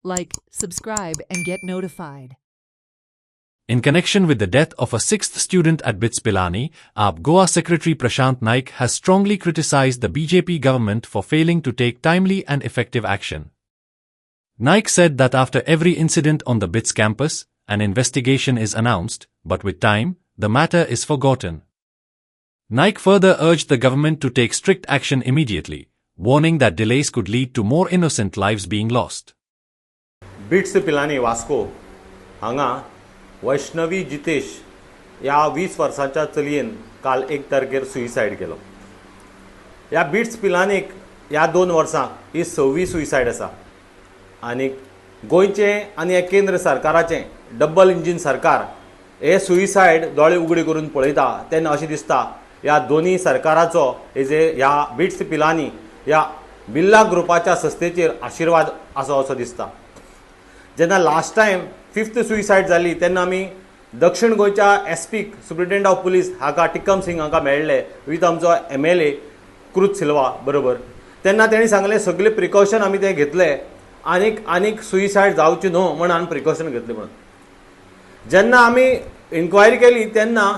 Like, subscribe and get notified. In connection with the death of a sixth student at BITS Pilani, AAP Goa Secretary Prashant Naik has strongly criticized the BJP government for failing to take timely and effective action. Naik said that after every incident on the BITS campus, an investigation is announced, but with time, the matter is forgotten. Naik further urged the government to take strict action immediately, warning that delays could lead to more innocent lives being lost. BITS Pilani Vasco हांगा वैष्णवी जितेश या 20 वर्सांच्या चलयेन काल 1 तारखेर suicide केलो. ह्या BITS पिलानीक ह्या 2 वर्सां ही 6वी सुइसायड आसा आनी गोंयचे आनी हे केंद्र सरकाराचें डबल इंजिन सरकार हे सुइसायड दोळे उगडे करून पळयता तेन्ना अशें दिसता ह्या दोनी सरकाराचो ह्या BITS पिलानी ह्या बिर्ला ग्रुपाच्या संस्थेचेर आशिर्वाद आसो असो दिसता. जेन्ना लास्ट टायम 5th सुइसायड जाली तेन्ना आमी दक्षिण गोंयच्या SP सुप्रिटेंडंट ऑफ पुलीस हाका टिक्कम सिंग हाका मेळ्ळे विथ आमचो MLA कृत सिल्वा बरोबर. तेन्ना तेणी सांगलें सगळे प्रिकॉशन आमी ते घेतले आनीक सुइसायड जावची न्हू म्हण आमी प्रिकॉशन घेतले म्हणून. जेन्ना आमी इन्क्वायरी केली तेन्ना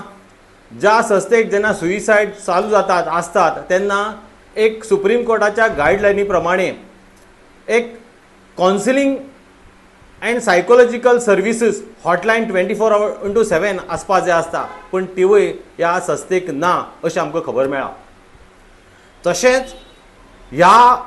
ज्या संस्थेक जेन्ना सुइसायड चालू जातात आसतात तेन्ना एक सुप्रीम कोर्टाच्या गायडलायनी प्रमाणे एक counselling end psychological services hotline 24/7 आसपा जाय आसता पूण तिवूय ह्या संस्थेक ना अशें आमकां खबर मेळ्ळा. तशेंच ह्या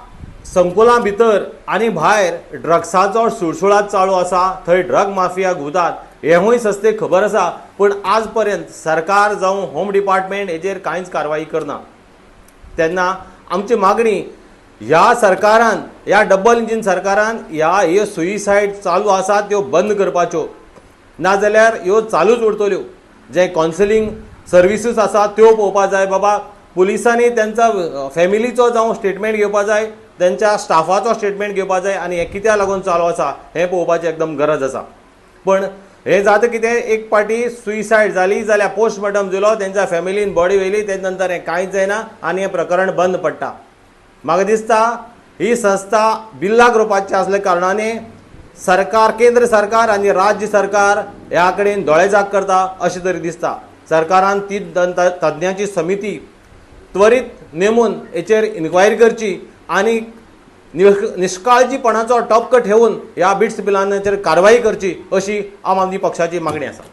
संकुला भितर आनी भायर ड्रग्साचो सुळसुळाट चालू आसा, थंय ड्रग माफिया घुवतात हेवूय संस्थेक खबर आसा पूण आज पर्यंत सरकार जावं होम डिपार्टमेंट हेजेर कांयच कारवाई करना. तेन्ना आमची मागणी ह्या सरकारान ह्या डबल इंजिन सरकारान ह्यो सुइसायड चालू आसात त्यो बंद करपाच्यो नाजाल्यार ह्यो चालूच उरतल्यो. जे कावन्सिलींग सर्विसीस आसा त्यो पळोवपा जाय. बाबा पुलिसांनी त्यांचा फॅमिलीचो जावं स्टेटमेंट घेवपा जाय, त्यांच्या स्टाफाचो स्टेटमेंट घेवपा जाय आनी हे कित्याक लागून चालू आसा हें पळोवपाची एकदम गरज आसा. पण हे जाता कितें, एक पाटी सुइसायड जाली जाल्यार पोस्टमॉर्टम जालो, त्यांच्या फॅमिलीन बॉडी व्हेली, तेजे नंतर हें कांयच जायना आनी हें प्रकरण बंद पडटा. म्हाका दिसता ही संस्था बिर्ला ग्रुपाची आसल्या कारणाने सरकार, केंद्र सरकार आनी राज्य सरकार ह्या कडेन दोळेजाग करता अशें तरी दिसता. सरकारान ती तज्ञांची समिती त्वरीत नेमून हेचेर इन्क्वायरी करची आनी निश्काळजीपणाचो टपको ठेवून ह्या BITS पिलानीचेर कारवाई करची अशी आम आदमी पक्षाची मागणी आसा.